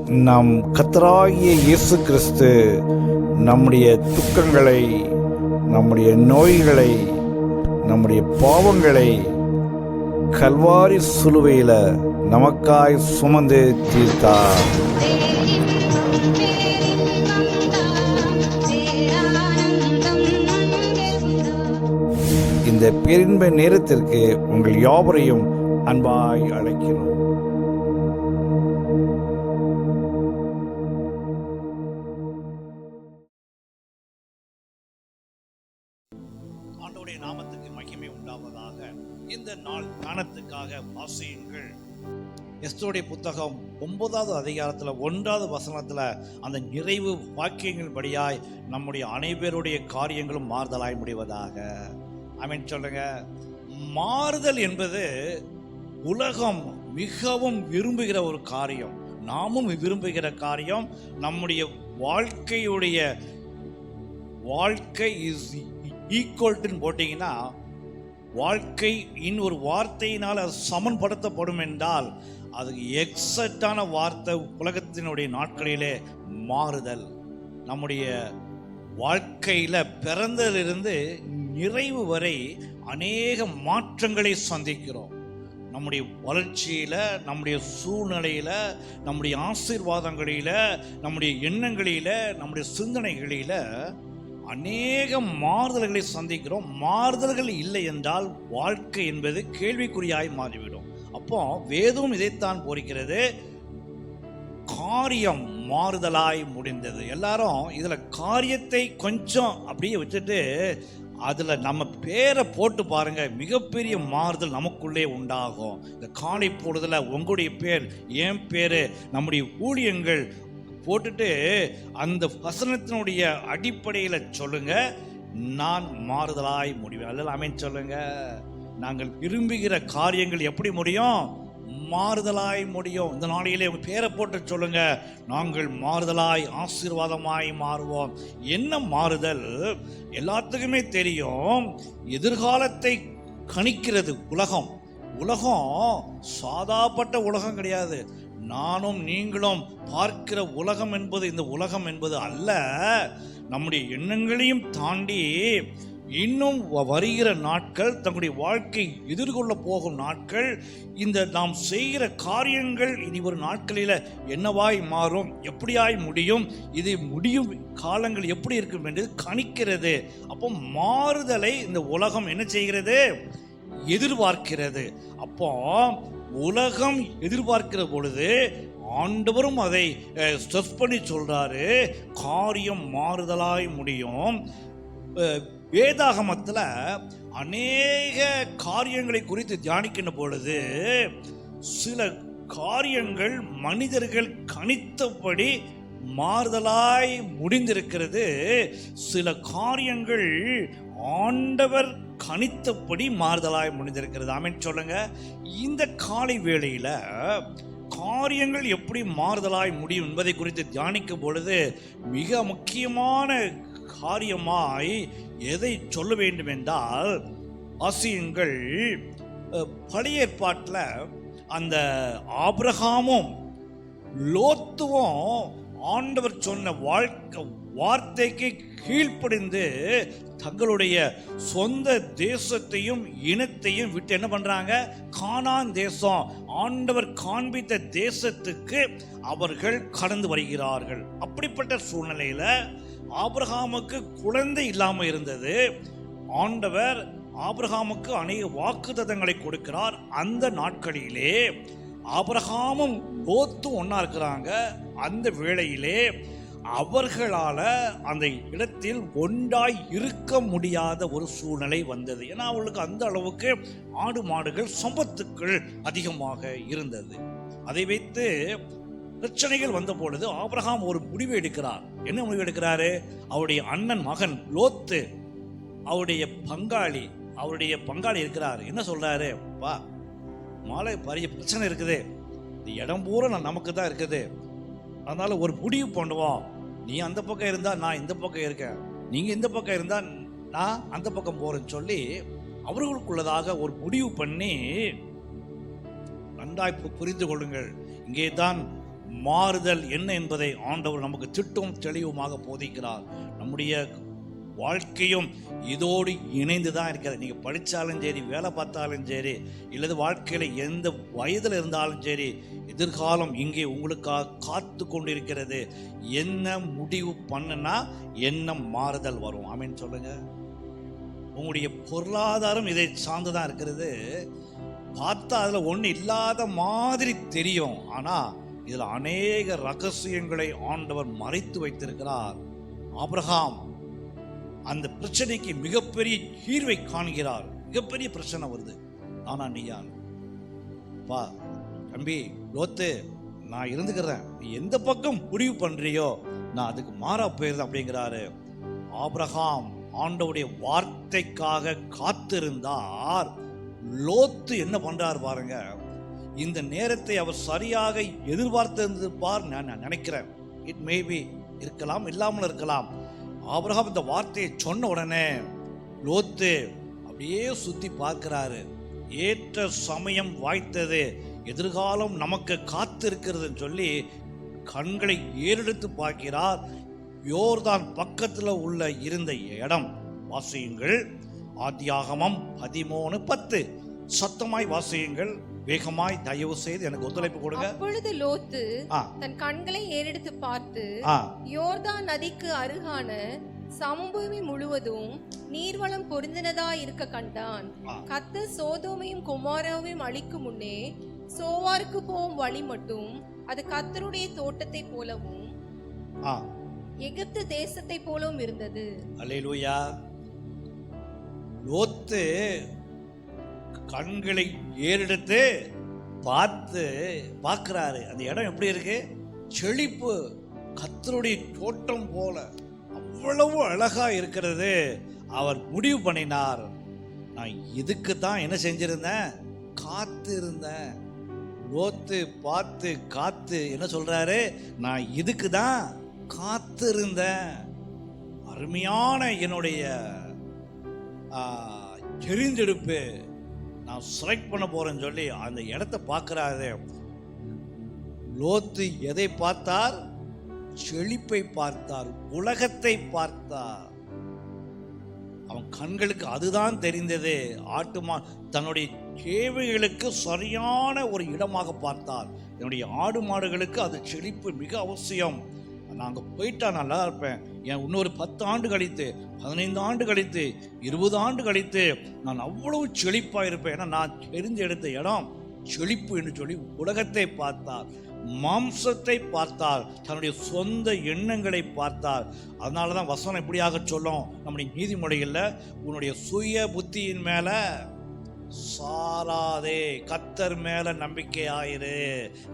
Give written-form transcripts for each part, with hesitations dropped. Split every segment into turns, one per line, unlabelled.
நம் கர்த்தராகிய இயேசு கிறிஸ்து நம்முடைய துக்கங்களை, நம்முடைய நோய்களை, நம்முடைய பாவங்களை கல்வாரி சிலுவையில நமக்காய் சுமந்து தீர்த்தார். இந்த பேரின்ப நேரத்திற்கு உங்கள் யாவரையும் அன்பாய் அழைக்கிறோம்.
ஆண்டவருடைய நாமத்துக்கு மகிமை உண்டாவதாக. இந்த நாள் ஞானத்துக்காக வாசியுங்கள். எஸ்தருடைய புத்தகம் 9வது அதிகாரத்துல 1வது வசனத்துல அந்த நிறைவு வாக்கியங்கள் படியாய் நம்முடைய அனைவருடைய காரியங்களும் மாறுதலாய் முடிவதாக. ஆமென் சொல்லுங்க. மாறுதல் என்பது உலகம் மிகவும் விரும்புகிற ஒரு காரியம், நாமும் விரும்புகிற காரியம். நம்முடைய வாழ்க்கை இஸ் ஈக்குவல்ட்டுன்னு போட்டிங்கன்னா, வாழ்க்கை இன்னொரு வார்த்தையினால் அது சமன்படுத்தப்படும் என்றால் அதுக்கு எக்ஸாக்டான வார்த்தை உலகத்தினுடைய நாட்களிலே மாறுதல். நம்முடைய வாழ்க்கையில் பிறந்ததிலிருந்து நிறைவு வரை அநேக மாற்றங்களை சந்திக்கிறோம். நம்முடைய வளர்ச்சியில், நம்முடைய சூழ்நிலையில், நம்முடைய ஆசீர்வாதங்களில், நம்முடைய எண்ணங்களில், நம்முடைய சிந்தனைகளில் அநேக மாறுதல்களை சந்திக்கிறோம். மாறுதல்கள் இல்லை என்றால் வாழ்க்கை என்பது கேள்விக்குறியாய் மாறிவிடும். அப்போ வேதம் இதைத்தான் போதிக்கிறது, காரியம் மாறுதலாய் முடிந்தது. எல்லாரும் இதில் காரியத்தை கொஞ்சம் அப்படியே விட்டுட்டு அதில் நம்ம பேரை போட்டு பாருங்க, மிகப்பெரிய மாறுதல் நமக்குள்ளே உண்டாகும். இந்த காலை பொழுதுல உங்களுடைய பேர், என் பேர், நம்முடைய ஊழியங்கள் போட்டுட்டு அந்த வசனத்தினுடைய அடிப்படையில் சொல்லுங்க, நான் மாறுதலாய் முடிவேன். அல்ல ஆமென் சொல்லுங்க. நாங்கள் விரும்புகிற காரியங்கள் எப்படி முடியும்? மாறுதலாய் முடியும். இந்த நாளையிலே உங்க பேரை போட்டு சொல்லுங்க, நாங்கள் மாறுதலாய் ஆசீர்வாதமாய் மாறுவோம். என்ன மாறுதல்? எல்லாத்துக்குமே தெரியும், எதிர்காலத்தை கணிக்கிறது உலகம். உலகம் சாதாப்பட்ட உலகம் கிடையாது. நானும் நீங்களும் பார்க்கிற உலகம் என்பது இந்த உலகம் என்பது அல்ல. நம்முடைய எண்ணங்களையும் தாண்டி இன்னும் வருகிற நாட்கள், தங்களுடைய வாழ்க்கை எதிர்கொள்ள போகும் நாட்கள், இந்த நாம் செய்கிற காரியங்கள் இனி ஒரு நாட்களில் என்னவாய் மாறும், எப்படியாய் முடியும், இது முடியும் காலங்கள் எப்படி இருக்கும் என்று கணிக்கிறது. அப்போ மாறுதலை இந்த உலகம் என்ன செய்கிறது? எதிர்பார்க்கிறது. அப்போ உலகம் எதிர்பார்க்கிற பொழுது ஆண்டவரும் அதை ஸ்ட்ரெஸ் பண்ணி சொல்றாரு, காரியம் மாறுதலாய் முடியும். வேதாகமத்தில் அநேக காரியங்களை குறித்து தியானிக்கின்ற பொழுது சில காரியங்கள் மனிதர்கள் கணித்தபடி மாறுதலாய் முடிந்திருக்கிறது. சில காரியங்கள் ஆண்டவர் கணித்தபடி மாறுதலாய் முடிந்திருக்கிறது. ஆமென் சொல்லுங்க. இந்த காலை வேளையில காரியங்கள் எப்படி மாறுதலாய் முடியும் என்பதை குறித்து தியானிக்கும் பொழுது மிக முக்கியமான காரியமாய் எதை சொல்ல வேண்டும் என்றால், வாசியுங்கள். பழைய ஏற்பாட்டில் அந்த ஆபிரகாமும் லோத்துவும் ஆண்டவர் சொன்ன வார்த்தைக்கு கீழ்ப்படிந்து தங்களுடைய சொந்த தேசத்தையும் இனத்தையும் விட்டு என்ன பண்றாங்க? கானான் தேசம், ஆண்டவர் காண்பித்த தேசத்துக்கு அவர்கள் கடந்து வருகிறார்கள். அப்படிப்பட்ட சூழ்நிலையில ஆபிரகாமுக்கு குழந்தை இல்லாமல் இருந்தது. ஆண்டவர் ஆபிரகாமுக்கு அநேக வாக்குத்தத்தங்களை கொடுக்கிறார். அந்த நாட்களிலே ஆபிரகாமும் லோத்தும் ஒன்னா இருக்கிறாங்க. அந்த வேளையிலே அவர்களால அந்த இடத்தில் ஒன்றாய் இருக்க முடியாத ஒரு சூழ்நிலை வந்தது. ஏன்னா அவர்களுக்கு அந்த அளவுக்கு ஆடு மாடுகள், சம்பத்துக்கள் அதிகமாக இருந்தது. அதை வைத்து பிரச்சனைகள் வந்த பொழுது ஆபிரகாம் ஒரு முடிவு எடுக்கிறார். என்ன முடிவு எடுக்கிறாரு? அவருடைய அண்ணன் மகன் லோத்து, அவருடைய பங்காளி இருக்கிறார். என்ன சொல்றாரு? பா, மாலை பெரிய பிரச்சனை இருக்குது, இந்த இடம் பூரா நமக்கு தான் இருக்குது, அதனால ஒரு முடிவு பண்ணுவோம். நீ அந்த பக்கம் இருந்தா நான் இந்த பக்கம் இருக்கேன், நீங்க இந்த பக்கம் இருந்தா நான் அந்த பக்கம் போறேன்னு சொல்லி அவர்களுக்குள்ளதாக ஒரு முடிவு பண்ணி, நன்றாய் புரிந்து கொள்ளுங்கள், இங்கே தான் மாறுதல் என்ன என்பதை ஆண்டவர் நமக்கு திட்டம் தெளிவுமாக போதிக்கிறார். நம்முடைய வாழ்க்கையும் இதோடு இணைந்து தான் இருக்கிறது. நீங்கள் படித்தாலும் சரி, வேலை பார்த்தாலும் சரி, இல்லது வாழ்க்கையில் எந்த வயதில் இருந்தாலும் சரி, எதிர்காலம் இங்கே உங்களுக்காக காத்து கொண்டிருக்கிறது. என்ன முடிவு பண்ணுனா என்ன மாறுதல் வரும்? ஆமீன் சொல்லுங்க. உங்களுடைய பொருளாதாரம் இதை சார்ந்து தான் இருக்கிறது. பார்த்தா அதில் ஒன்றும் இல்லாத மாதிரி தெரியும், ஆனால் இதில் அநேக ரகசியங்களை ஆண்டவர் மறைத்து வைத்திருக்கிறார். ஆபிரகாம் அந்த பிரச்சனைக்கு மிகப்பெரிய தீர்வை காண்கிறார். மிகப்பெரிய பிரச்சனை வருது, ஆனா நீயா பா தம்பி லோத்து, நான் இருந்துக்கிறேன், நீ எந்த பக்கம் முடிவு பண்றியோ நான் அதுக்கு மாறா போயிருந்தேன் அப்படிங்கிறாரு. ஆபிரகாம் ஆண்டவருடைய வார்த்தைக்காக காத்திருந்தார். லோத்து என்ன பண்றார் பாருங்க. இந்த நேரத்தை அவர் சரியாக எதிர்பார்த்திருந்திருப்பார் நான் நினைக்கிறேன். இட் மேபி இருக்கலாம், இல்லாமல் இருக்கலாம். ஆபிரகாம் இந்த வார்த்தையை சொன்ன உடனே லோத்து அப்படியே சுத்தி பார்க்கிறாரு. ஏற்ற சமயம் வாய்த்தது, எதிர்காலம் நமக்கு காத்திருக்கிறதுன்னு சொல்லி கண்களை ஏறெடுத்து பார்க்கிறார். யோர்தான் பக்கத்தில் உள்ள இருந்த இடம். வாசியுங்கள், ஆதியாகமம் 13:10. சத்தமாய் வாசியுங்கள், வேகமாய், தயவு செய்து எனக்கு ஒத்துழைப்பு கொடுங்க.
அப்பொழுது லோத்து தன் கண்களை ஏறெடுத்து பார்த்து யோர்தான் நதிக்கு அருகான சமபூமி முழுவதும் நீர்வளம் பொருந்தினதா இருக்க கண்டான். கர்த்தர் சோதோமையும் கொமோராவையும் அழிக்கும் முன்னே சோவாருக்கு போகும் வழி மட்டும் அது கர்த்தருடைய தோட்டத்தை போலவும் எகிப்து தேசத்தை போலவும் இருந்தது. அல்லேலூயா.
லோத்து கண்களை ஏறெடுத்து பார்க்கிறாரு. அந்த இடம் எப்படி இருக்கு? செழிப்பு, கர்த்தருடைய தோட்டம் போல அவ்வளவு அழகா இருக்கிறது. அவர் முடிவு பண்ணினார், நான் இதுக்கு தான் என்ன செஞ்சிருந்தேன், காத்து இருந்தேன். லோத்து பார்த்து காத்து என்ன சொல்றாரு, நான் இதுக்கு தான் காத்து இருந்தேன். அருமையான என்னுடைய தெரிந்தெடுப்பு, நான் செலக்ட் பண்ண போறேன்னு சொல்லி அந்த இடத்தை பார்க்கிறாரு. லோத்து எதை பார்த்தார்? செழிப்பை பார்த்தார், உலகத்தை பார்த்தார். அவன் கண்களுக்கு அதுதான் தெரிந்தது. ஆட்டுமா தன்னுடைய தேவைகளுக்கு சரியான ஒரு இடமாக பார்த்தார். என்னுடைய ஆடு மாடுகளுக்கு அது செழிப்பு மிக அவசியம். நான் போயிட்டா நல்லா இருப்பேன். என் இன்னொரு 10 ஆண்டு கழித்து, 15 ஆண்டு கழித்து, 20 ஆண்டு கழித்து நான் அவ்வளவு செழிப்பாக இருப்பேன். ஏன்னா நான் தெரிந்து எடுத்த இடம் செழிப்பு என்று சொல்லி உலகத்தை பார்த்தார், மாம்சத்தை பார்த்தார், தன்னுடைய சொந்த எண்ணங்களை பார்த்தார். அதனால தான் வசனம் இப்படியாக சொல்லும் நம்முடைய நீதிமொழிகளில், உன்னுடைய சுய புத்தியின் மேல சாராதே, கர்த்தர் மேல நம்பிக்கை ஆயிரு.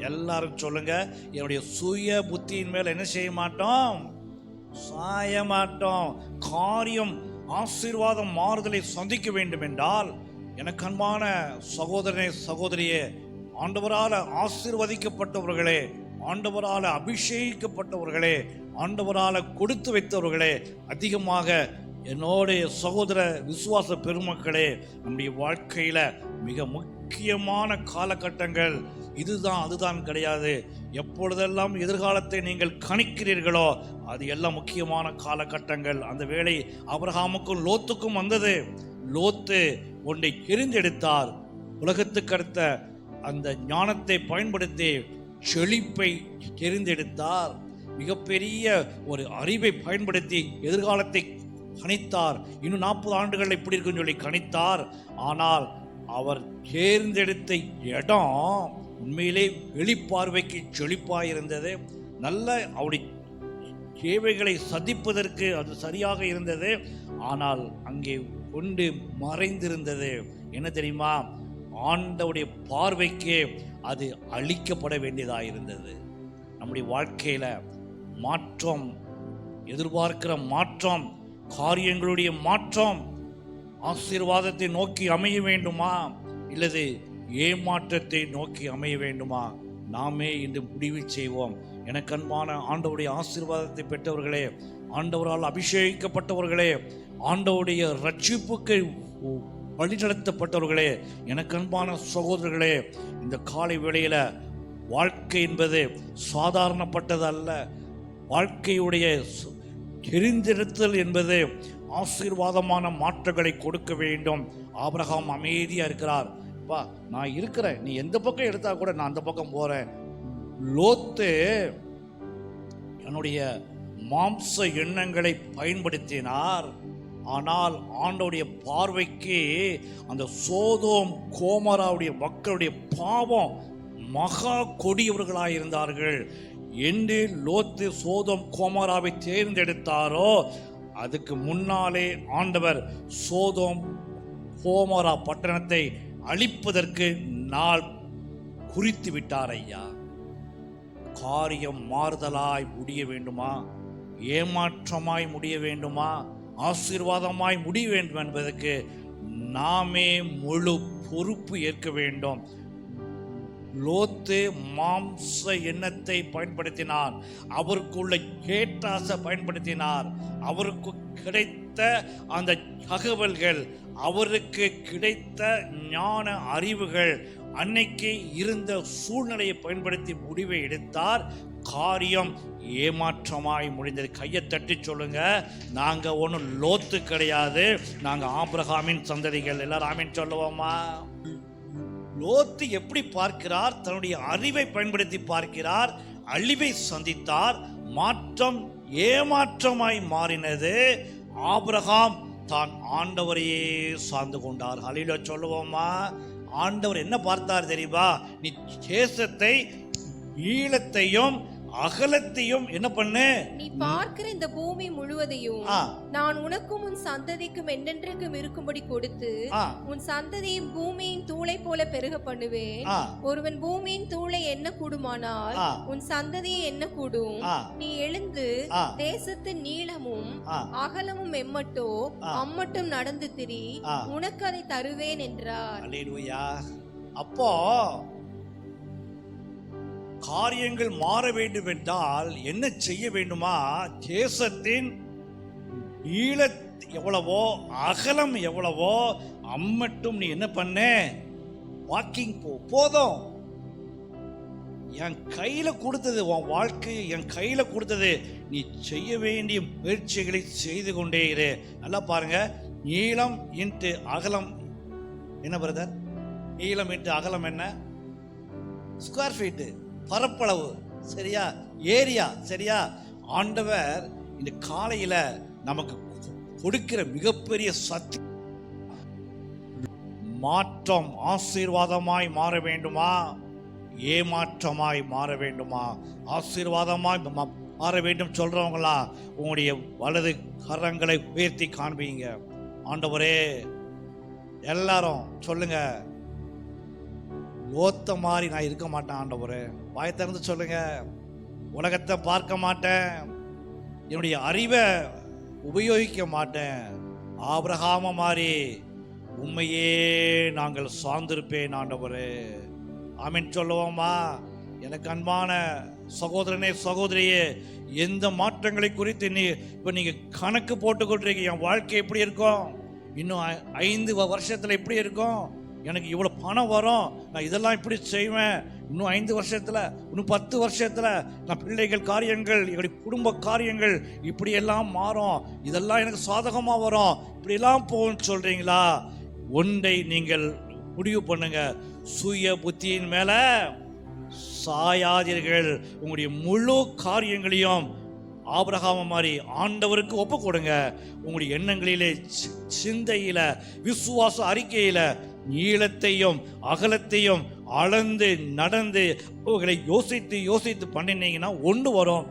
எல்லாரும் சொல்லுங்க, என்னுடைய சுய புத்தியின் மேல என்ன செய்ய மாட்டோம், சாய மாட்டோம். காரியம் ஆசீர்வாதம் மாறுதலை சந்திக்க வேண்டும் என்றால், எனக்கு அன்பான சகோதரனே சகோதரியே, ஆண்டவரால் ஆசீர்வதிக்கப்பட்டவர்களே, ஆண்டவரால் அபிஷேகிக்கப்பட்டவர்களே, ஆண்டவரால் கொடுத்து வைத்தவர்களே, அதிகமாக என்னுடைய சகோதர விசுவாச பெருமக்களே, நம்முடைய வாழ்க்கையில மிக முக்கியமான காலகட்டங்கள் இதுதான் அதுதான் கிடையாது. எப்பொழுதெல்லாம் எதிர்காலத்தை நீங்கள் கணிக்கிறீர்களோ அது எல்லாம் முக்கியமான காலகட்டங்கள். அந்த வேளை ஆபிரகாமுக்கும் லோத்துக்கும் வந்தது. லோத்து ஒன்றை தெரிந்தெடுத்தார். உலகத்துக்கு அடுத்த அந்த ஞானத்தை பயன்படுத்தி செழிப்பை தெரிந்தெடுத்தார். மிகப்பெரிய ஒரு அறிவை பயன்படுத்தி எதிர்காலத்தை கணித்தார். இன்னும் 40 ஆண்டுகள் இப்படி இருக்குன்னு சொல்லி கணித்தார். ஆனால் அவர் தேர்ந்தெடுத்த இடம் உண்மையிலே வெளிப்பார்வைக்கு செழிப்பாக இருந்தது. நல்ல அவருடைய தேவைகளை சதிப்பதற்கு அது சரியாக இருந்தது. ஆனால் அங்கே கொண்டு மறைந்திருந்தது என்ன தெரியுமா? ஆண்டவருடைய பார்வைக்கு அது அழிக்கப்பட வேண்டியதாக இருந்தது. நம்முடைய வாழ்க்கையில மாற்றம், எதிர்பார்க்கிற மாற்றம், காரியங்களுடைய மாற்றம் ஆசீர்வாதத்தை நோக்கி அமைய வேண்டுமா, இல்லது ஏமாற்றத்தை நோக்கி அமைய வேண்டுமா? நாமே இன்று முடிவு செய்வோம். எனக்கு அன்பான ஆண்டவருடைய ஆசீர்வாதத்தை பெற்றவர்களே, ஆண்டவரால் அபிஷேகிக்கப்பட்டவர்களே, ஆண்டவருடைய ரட்சிப்புக்கு வழிநடத்தப்பட்டவர்களே, எனக்கு அன்பான சகோதரர்களே, இந்த காலை வேளையில வாழ்க்கை என்பது சாதாரணப்பட்டது அல்ல. வாழ்க்கையுடைய தெரிந்தெடுத்தல் என்பது ஆசீர்வாதமான மாற்றங்களை கொடுக்க வேண்டும். ஆபிரகாம் அமைதியா இருக்கிறார். பா, நான் இருக்கிறேன், நீ எந்த பக்கம் எடுத்தா கூட நான் அந்த பக்கம் போறேன். லோத்து என்னுடைய மாம்ச எண்ணங்களை பயன்படுத்தினார். ஆனால் ஆண்டவருடைய பார்வைக்கு அந்த சோதோம் கோமராவுடைய மக்களுடைய பாவம் மகா கொடியவர்களாயிருந்தார்கள். என்று லோத்து சோதோம் கோமராவை தேர்ந்தெடுத்தாரோ அதுக்கு முன்னாலே ஆண்டவர் சோதோம் கோமரா பட்டணத்தை அழிப்பதற்கு நாள் குறித்து விட்டார். ஐயா, காரியம் மாறுதலாய் முடிய வேண்டுமா, ஏமாற்றமாய் முடிய வேண்டுமா, ஆசீர்வாதமாய் முடிய வேண்டும் என்பதற்கு நாமே முழு பொறுப்பு ஏற்க வேண்டும். லோத்து மாம்ச எண்ணத்தை பயன்படுத்தினார், அவருக்குள்ள கேட்டாசை பயன்படுத்தினார். அவருக்கு கிடைத்த அந்த தகவல்கள், அவருக்கு கிடைத்த ஞான அறிவுகள், அன்னைக்கு இருந்த சூழ்நிலையை பயன்படுத்தி முடிவை எடுத்தார். காரியம் ஏமாற்றமாய் முடிந்தது. கையை தட்டி சொல்லுங்க, நாங்க ஒன்றும் லோத்து கிடையாது, நாங்க ஆபிரகாமின் சந்ததிகள். எல்லாரும் ஆமீன் சொல்லுவோமா? லோத்து எப்படி பார்க்கிறார்? தன்னுடைய அறிவை பயன்படுத்தி பார்க்கிறார். அழிவை சந்தித்தார். மாற்றம் ஏமாற்றமாய் மாறினது. ஆபிரகாம் தான் ஆண்டவரையே சார்ந்து கொண்டார். ஹல்லேலூயா சொல்லுவோமா? ஆண்டவர் என்ன பார்த்தார் தெரியுமா? நீ தேசத்தை, ஈழத்தையும் அகலத்தையும் என்ன பண்ணு,
நீ பார்க்கிற இந்த பூமி முழுவதையும் நான் உனக்கும் உன் சந்ததிக்கும் என்றென்றைக்கும் இருக்கும்படி கொடுத்து உன் சந்ததியை பூமியின் தூளை போல பெருக பண்ணுவேன். ஒருவன் பூமியின் தூளை என்ன கூடுமானால் உன் சந்ததியை என்ன கூடும். நீ எழுந்து தேசத்தின் நீளமும் அகலமும் எம்மட்டோ அம்மட்டும் நடந்து திரி, உனக்கு அதை தருவேன் என்றார்.
அல்லேலூயா. அப்போ காரியங்கள் மாற வேண்டும் என்றால் என்ன செய்ய வேண்டுமா? தேசத்தின் நீளம் எவ்வளவோ, அகலம் எவ்வளவோ, அம்மட்டும் நீ என்ன பண்ண, வாக்கிங் போதும். என் கையில கொடுத்தது, உன் வாழ்க்கையை என் கையில கொடுத்தது, நீ செய்ய வேண்டிய முயற்சிகளை செய்து கொண்டே இரு. நல்லா பாருங்க, நீளம் இன்ட்டு அகலம் என்ன பிரதர்? நீளம் இன்ட்டு அகலம் என்ன? ஸ்கொயர் ஃபீட்டு, பரப்பளவு. சரியா? ஏரியா. சரியா? ஆண்டவர் இந்த காலையில நமக்கு கொடுக்கிற மிகப்பெரிய சக்தி. மாற்றம் ஆசீர்வாதமாய் மாற வேண்டுமா, ஏமாற்றமாய் மாற வேண்டுமா? ஆசீர்வாதமாய் மாற வேண்டும் சொல்றவங்களா உங்களுடைய வலது கரங்களை உயர்த்தி காண்பீங்க. ஆண்டவரே, எல்லாரும் சொல்லுங்க, லோத்த மாதிரி நான் இருக்க மாட்டேன் ஆண்டவரே. வாயை திறந்து சொல்லுங்க, உலகத்தை பார்க்க மாட்டேன், என்னுடைய அறிவை உபயோகிக்க மாட்டேன், ஆபிரகாம மாதிரி உண்மையே நாங்கள் சார்ந்திருப்பேன் ஆண்டவரே. ஆமீன் சொல்லுவோமா? எனக்கு அன்பான சகோதரனே, சகோதரியே, எந்த மாற்றங்களை குறித்து இப்போ நீங்கள் கணக்கு போட்டுக்கொண்டிருக்கீங்க? என் வாழ்க்கை எப்படி இருக்கும், இன்னும் 5 வருஷத்தில் எப்படி இருக்கும், எனக்கு இவ்வளோ பணம் வரும், நான் இதெல்லாம் இப்படி செய்வேன், இன்னும் 5 வருஷத்தில், இன்னும் 10 வருஷத்தில் நான் பிள்ளைகள் காரியங்கள், எங்களுடைய குடும்ப காரியங்கள் இப்படியெல்லாம் மாறும், இதெல்லாம் எனக்கு சாதகமாக வரும், இப்படியெல்லாம் போகும்னு சொல்கிறீங்களா? ஒன்றை நீங்கள் முடிவு பண்ணுங்க, சுய புத்தியின் மேலே சாயாதீர்கள். உங்களுடைய முழு காரியங்களையும் ஆபிரகாம் மாதிரி ஆண்டவருக்கு ஒப்பு கொடுங்க. உங்களுடைய எண்ணங்களிலே, சிந்தையில, விசுவாச அறிக்கையில நீளத்தையும் அகலத்தையும் அளந்து நடந்து உங்களை யோசித்து பண்ணினீங்கன்னா ஒன்று வரும்.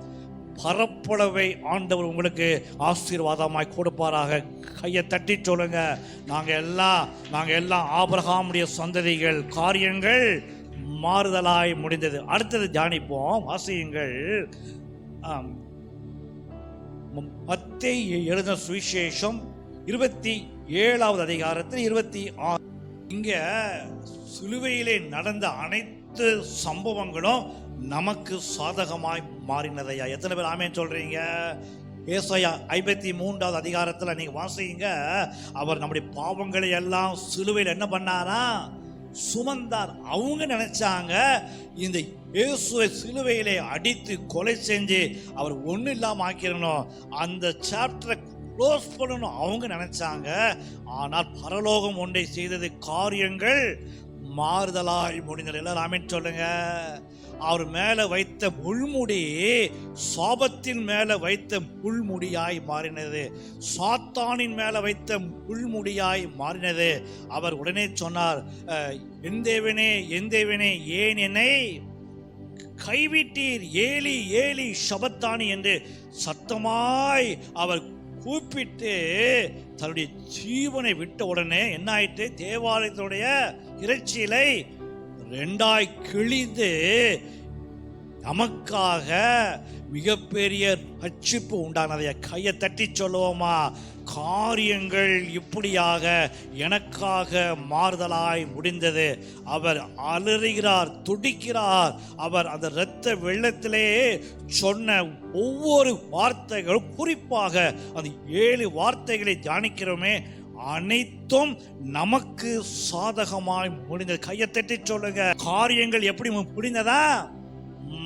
பரப்பளவை ஆண்டவர் உங்களுக்கு ஆசீர்வாதமாய் கொடுப்பாராக. கையை தட்டி சொல்லுங்க, நாங்கள் எல்லாம் ஆபிரகாமுடைய சந்ததிகள். காரியங்கள் மாறுதலாய் முடிந்தது. அடுத்தது தியானிப்போம், வாசியுங்கள். மத்தேயு எழுதின சுவிசேஷம் 27வது அதிகாரத்தில் 26. இங்க சிலுவையிலே நடந்த அனைத்து சம்பவங்களும் நமக்கு சாதகமாய் மாறினதையா? எத்தனை பேர் ஆமேன் சொல்றீங்க? ஏசாயா 53வது அதிகாரத்தில் நீங்க வாசிங்க. அவர் நம்முடைய பாவங்களை எல்லாம் சிலுவையில் என்ன பண்ணாரா? சுமந்தார். அவங்க நினைச்சாங்க இந்த இயேசுவை சிலுவையிலே அடித்து கொலை செஞ்சு அவர் ஒன்றும் இல்லாமல் ஆக்கிடணும், அந்த சாப்டரை க்ளோஸ் பண்ணணும் அவங்க நினைச்சாங்க. ஆனால் பரலோகம் ஒன்றை செய்தது, காரியங்கள் மாறுதலாய் முடிந்தது. எல்லாரும் ஆமென் சொல்லுங்க. அவர் மேல வைத்த முள்முடி சாபத்தின் மேல வைத்த முள்முடியாய் மாறினது, சாத்தானின் மேல வைத்த முள்முடியாய் மாறினது. அவர் உடனே சொன்னார், என் தேவனே என் தேவனே ஏன் என்னை கைவிட்டீர், ஏலி ஏலி ஷபத்தானி என்று சத்தமாய் அவர் கூப்பிட்டு தன்னுடைய ஜீவனை விட்ட உடனே என்ன ஆயிட்டு, தேவாலயத்துடைய இறைச்சியிலை ரெண்டாய் கிழிந்து நமக்காக மிகப்பெரிய ரட்சிப்பு உண்டானதைய கையை தட்டி சொல்லுவோமா? காரியங்கள் இப்படியாக எனக்காக மாறுதலாய் முடிந்தது. அவர் அலறுகிறார், துடிக்கிறார். அவர் அந்த இரத்த வெள்ளத்திலே சொன்ன ஒவ்வொரு வார்த்தைகளும், குறிப்பாக அந்த 7 வார்த்தைகளை தியானிக்கிறோமே, அனைத்தும் நமக்கு சாதகமாய் முடிந்தது. கையை தட்டி சொல்லுங்க. காரியங்கள் எப்படி முடிந்ததா?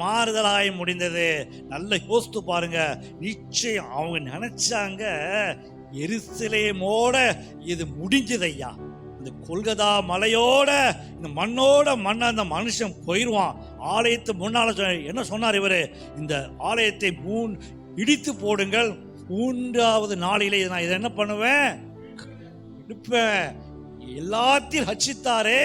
மாறுதலாய் முடிந்தது. நல்ல யோசித்து பாருங்க. நிச்சயம் அவங்க நினைச்சாங்க எருசலேமோட இது முடிஞ்சது ஐயா, இந்த கொல்கதா மலையோட இந்த மண்ணோட மண்ண அந்த மனுஷன் போயிடுவான். ஆலயத்து முன்னால என்ன சொன்னார் இவரு, இந்த ஆலயத்தை இடித்து போடுங்கள், 3வது நாளிலே நான் இதை என்ன பண்ணுவேன், எல்லாத்தையும் ரட்சித்தாரே.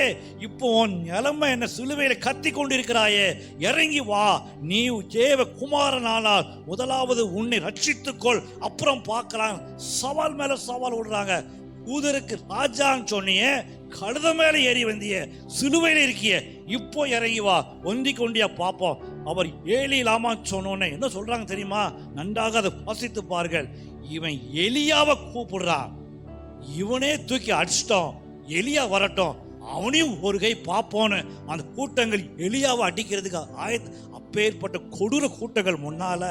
இப்போ உன் நிலைமை என்ன, சிலுவையில கத்தி கொண்டிருக்கிறாயே, இறங்கி வா, நீ தேவ குமாரனானால் முதலாவது உன்னை ரட்சித்துக்கொள், அப்புறம் பார்க்கலாம். சவால் மேல சவால் விடுறாங்க. தூதருக்கு ராஜான்னு சொன்னியே, கழுத மேல ஏறி வந்திய, சிலுவையில இருக்கிய, இப்போ இறங்கி வா, ஒந்தி கொண்டியா பார்ப்போம். அவர் ஏலி லாமா சொன்னோன்னு என்ன சொல்றாங்க தெரியுமா? நன்றாக அதை வாசித்து பாருங்கள். இவன் எலியாவை கூப்பிடுறான், இவனே தூக்கி அடிச்சிட்டோம், எலியா வரட்டும், அவனையும் ஒரு கை பார்ப்போன்னு அந்த கூட்டங்கள் எலியாவை அடிக்கிறதுக்கு அப்பேற்பட்ட கொடூர கூட்டங்கள் முன்னால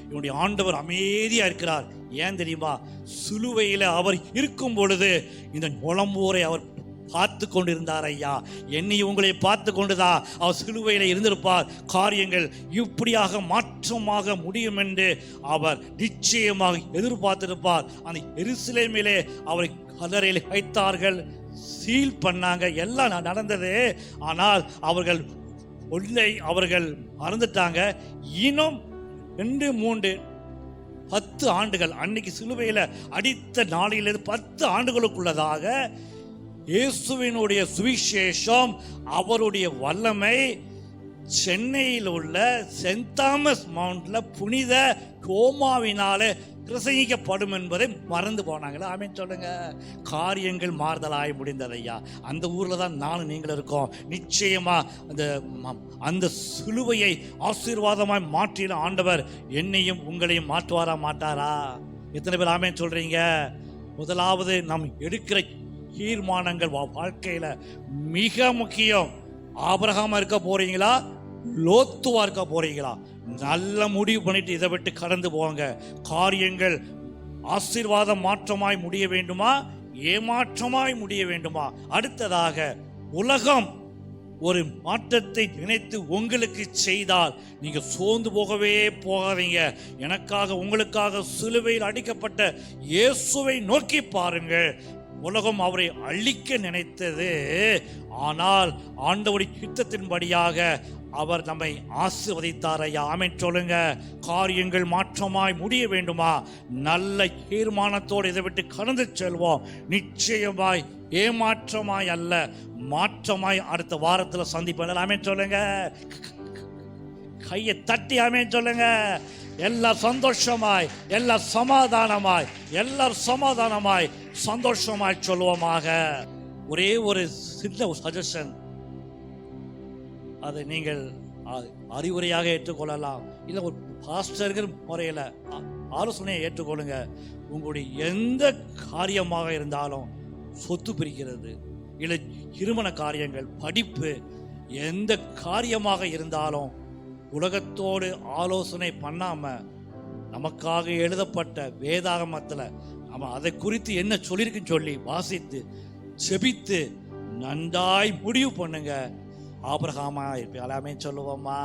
இவனுடைய ஆண்டவர் அமைதியா இருக்கிறார். ஏன் தெரியுமா? சிலுவையில அவர் இருக்கும் பொழுது இந்த நுளம்பூரை அவர் பார்த்து கொண்டிருந்தார். ஐயா, என்னையும் உங்களை பார்த்து கொண்டுதான் அவர் சிலுவையில இருந்திருப்பார். காரியங்கள் இப்படியாக மாற்றமாக முடியும் என்று அவர் நிச்சயமாக எதிர்பார்த்திருப்பார். அந்த எருசலேமிலே அவரை கல்லறையில் வைத்தார்கள், சீல் பண்ணாங்க, எல்லாம் நடந்தது. ஆனால் அவர்கள் மறந்துட்டாங்க. இன்னும் 2, 3, 10 ஆண்டுகள், அன்னைக்கு சிலுவையில் அடித்த நாளிலிருந்து 10 ஆண்டுகளுக்குள்ளதாக இயேசுவினுடைய சுவிசேஷம், அவருடைய வல்லமை சென்னையில் உள்ள சென்ட் தாமஸ் மவுண்ட்ல புனித கோமாவினாலே பிரசங்கிக்கப்படும் என்பதை மறந்து போனாங்களா? ஆமென் சொல்லுங்க. காரியங்கள் மாறுதலாய் முடிந்ததையா. அந்த ஊர்ல தான் நானும் நீங்களும் இருக்கோம். நிச்சயமா அந்த சிலுவையை ஆசீர்வாதமாய் மாற்றின ஆண்டவர் என்னையும் உங்களையும் மாற்றுவாரா மாட்டாரா? எத்தனை பேர் ஆமென் சொல்றீங்க? முதலாவது நாம் எடுக்கிற தீர்மானங்கள் வாழ்க்கையில மிக முக்கியம். ஆபிரகாமா இருக்க போறீங்களா, லோத்துவா இருக்க போறீங்களா? நல்ல முடிவு பண்ணிட்டு இதை விட்டு கடந்து போங்க. காரியங்கள் ஆசீர்வாதம் மாற்றமாய் முடிய வேண்டுமா, ஏமாற்றமாய் முடிய வேண்டுமா? அடுத்ததாக, உலகம் ஒரு மாற்றத்தை நினைத்து உங்களுக்கு செய்தால் நீங்க சோர்ந்து போகவே போகாதீங்க. எனக்காக உங்களுக்காக சிலுவையில் அடிக்கப்பட்ட இயேசுவை நோக்கி பாருங்கள். உலகம் அவரை அழிக்க நினைத்தது, ஆனால் ஆண்டவருடைய சித்தத்தின்படியாக அவர் நம்மை ஆசீர்வதித்தார். ஐயா, ஆமென் சொல்லுங்க. காரியங்கள் மாற்றமாய் முடிய வேண்டுமா? நல்ல தீர்மானத்தோடு இதை விட்டு கடந்து செல்வோம். நிச்சயமாய் ஏமாற்றமாய் அல்ல, மாற்றமாய் அடுத்த வாரத்தில் சந்திப்பேன். ஆமென் சொல்லுங்க. கையை தட்டி ஆமென் சொல்லுங்க. எல்லாம் சந்தோஷமாய், எல்லாம் சமாதானமாய், எல்லாரும் சமாதானமாய் சந்தோஷமாய் சொல்லுவோமாக. ஒரே ஒரு சின்ன சஜஷன், அதை நீங்கள் அறிவுரையாக ஏற்றுக்கொள்ளலாம், இல்லை ஒரு பாஸ்டர்கள் முறையில் ஆலோசனையை ஏற்றுக்கொள்ளுங்க. உங்களுடைய எந்த காரியமாக இருந்தாலும், சொத்து பிரிக்கிறது, இல்லை திருமண காரியங்கள், படிப்பு, எந்த காரியமாக இருந்தாலும் உலகத்தோடு ஆலோசனை பண்ணாம நமக்காக எழுதப்பட்ட வேதாகமத்தில் நம்ம அதை குறித்து என்ன சொல்லியிருக்குன்னு சொல்லி வாசித்து செபித்து நன்றாய் முடிவு பண்ணுங்க. ஆபிரகாமா இருப்பீங்களாமே சொல்லுவோமா?